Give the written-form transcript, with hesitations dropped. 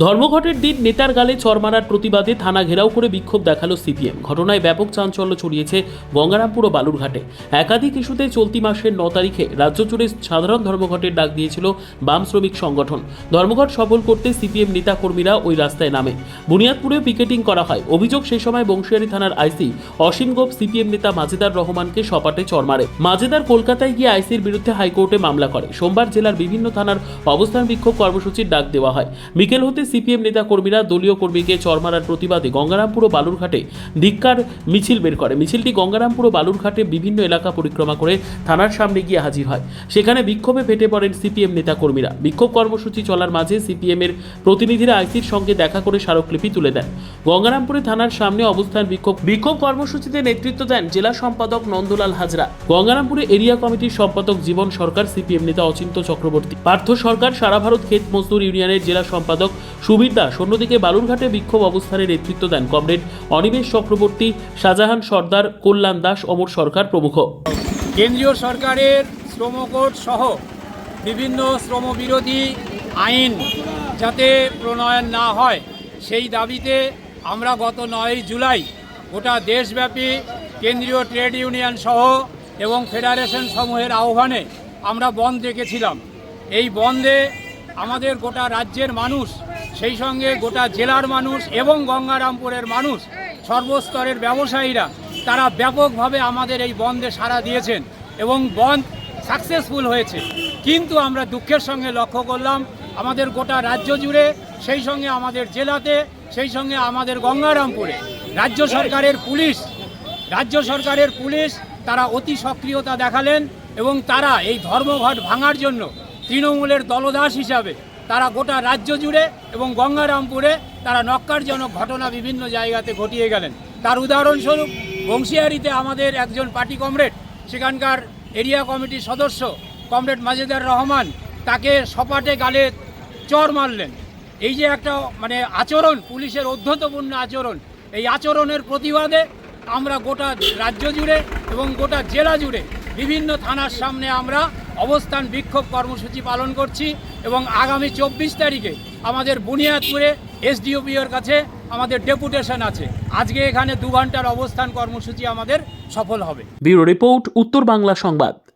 ধর্মঘটের দিন নেতার গালে চড় মারার প্রতিবাদে থানা ঘেরাও করে বিক্ষোভ দেখালো সিপিএম। ঘটনায় ব্যাপক চাঞ্চল্য ছড়িয়েছে গঙ্গারামপুর ও বালুরঘাটে। একাধিক ইস্যুতে চলতি মাসের 9 তারিখে রাজ্য জুড়ে সাধারণ ধর্মঘটের ডাক দিয়েছিল বাম শ্রমিক সংগঠন। ধর্মঘট সফল করতে সিপিএম নেতা কর্মীরা ওই রাস্তায় নামে। বুনিয়াদপুরে পিকেটিং করা হয়। অভিযোগ, সেই সময় বংশিয়ারি থানার আইসি অসীম গোপ সিপিএম নেতা মাজেদার রহমানকে সপাটে চড় মারে। মাজেদার কলকাতায় গিয়ে আইসির বিরুদ্ধে হাইকোর্টে মামলা করে। সোমবার জেলার বিভিন্ন থানার অবস্থান বিক্ষোভ কর্মসূচির ডাক দেওয়া হয়। বিকেল হতে সিপিএম নেতা কর্মীরা দলীয় কর্মীকে চড় মারার প্রতিবাদে গঙ্গারামপুর ও বালুরঘাটে ধিক্কার মিছিল বের করে। মিছিলটি গঙ্গারামপুর ও বালুরঘাটে বিভিন্ন এলাকা পরিক্রমা করে থানার সামনে গিয়ে হাজির হয়। সেখানে বিক্ষোভে ফেটে পড়েন সিপিএম নেতা কর্মীরা। বিক্ষোভ কর্মসূচি চলার মাঝে সিপিএম এর প্রতিনিধিরা আইসির সঙ্গে দেখা করে স্মারকলিপি তুলে দেন। গঙ্গারামপুরে থানার সামনে অবস্থান বিক্ষোভ কর্মসূচিতে নেতৃত্ব দেন জেলা সম্পাদক নন্দলাল হাজরা। গঙ্গারামপুরে এরিয়া কমিটির সম্পাদক জীবন সরকার, সিপিএম নেতা অচিন্ত চক্রবর্তী, পার্থ সরকার, সারা ভারত ক্ষেত মজদুর ইউনিয়নের জেলা সম্পাদক সুবীর দাস। অন্যদিকে বালুরঘাটে বিক্ষোভ অবস্থানে নেতৃত্ব দেন কমরেড অনিমেষ চক্রবর্তী, শাহজাহান সর্দার, কল্যাণ দাস, অমর সরকার প্রমুখ। কেন্দ্রীয় সরকারের শ্রমকোড সহ বিভিন্ন শ্রমবিরোধী আইন যাতে প্রণয়ন না হয় সেই দাবিতে আমরা গত 9 জুলাই গোটা দেশব্যাপী কেন্দ্রীয় ট্রেড ইউনিয়ন সহ এবং ফেডারেশন সমূহের আহ্বানে আমরা বন্ধ রেখেছিলাম। এই বন্ধে আমাদের গোটা রাজ্যের মানুষ, সেই সঙ্গে গোটা জেলার মানুষ এবং গঙ্গারামপুরের মানুষ, সর্বস্তরের ব্যবসায়ীরা তারা ব্যাপকভাবে আমাদের এই বন্ধে সাড়া দিয়েছেন এবং বন্ধ সাকসেসফুল হয়েছে। কিন্তু আমরা দুঃখের সঙ্গে লক্ষ্য করলাম আমাদের গোটা রাজ্য জুড়ে, সেই সঙ্গে আমাদের জেলাতে, সেই সঙ্গে আমাদের গঙ্গারামপুরে রাজ্য সরকারের পুলিশ তারা অতি সক্রিয়তা দেখালেন এবং তারা এই ধর্মঘট ভাঙার জন্য তৃণমূলের দলদাস হিসাবে তারা গোটা রাজ্য জুড়ে এবং গঙ্গারামপুরে তারা ন্যক্কারজনক ঘটনা বিভিন্ন জায়গাতে ঘটিয়ে গেলেন। তার উদাহরণস্বরূপ বংশিয়ারিতে আমাদের একজন পার্টি কমরেড, সেখানকার এরিয়া কমিটির সদস্য কমরেড মাজেদার রহমান, তাকে সপাটে গালে চড় মারলেন। এই যে একটা আচরণ, পুলিশের ঔদ্ধত্যপূর্ণ আচরণ, এই আচরণের প্রতিবাদে আমরা গোটা রাজ্য জুড়ে এবং গোটা জেলা জুড়ে বিভিন্ন থানার সামনে আমরা অবস্থান বিক্ষোভ কর্মসূচি পালন করছি এবং আগামী 24 তারিখে আমাদের বুনিয়াদপুরে এসডিওপিওর কাছে আমাদের ডেপুটেশন আছে। আজকে এখানে 2 ঘন্টার অবস্থান কর্মসূচি আমাদের সফল হবে। ব্যুরো রিপোর্ট, উত্তর বাংলা সংবাদ।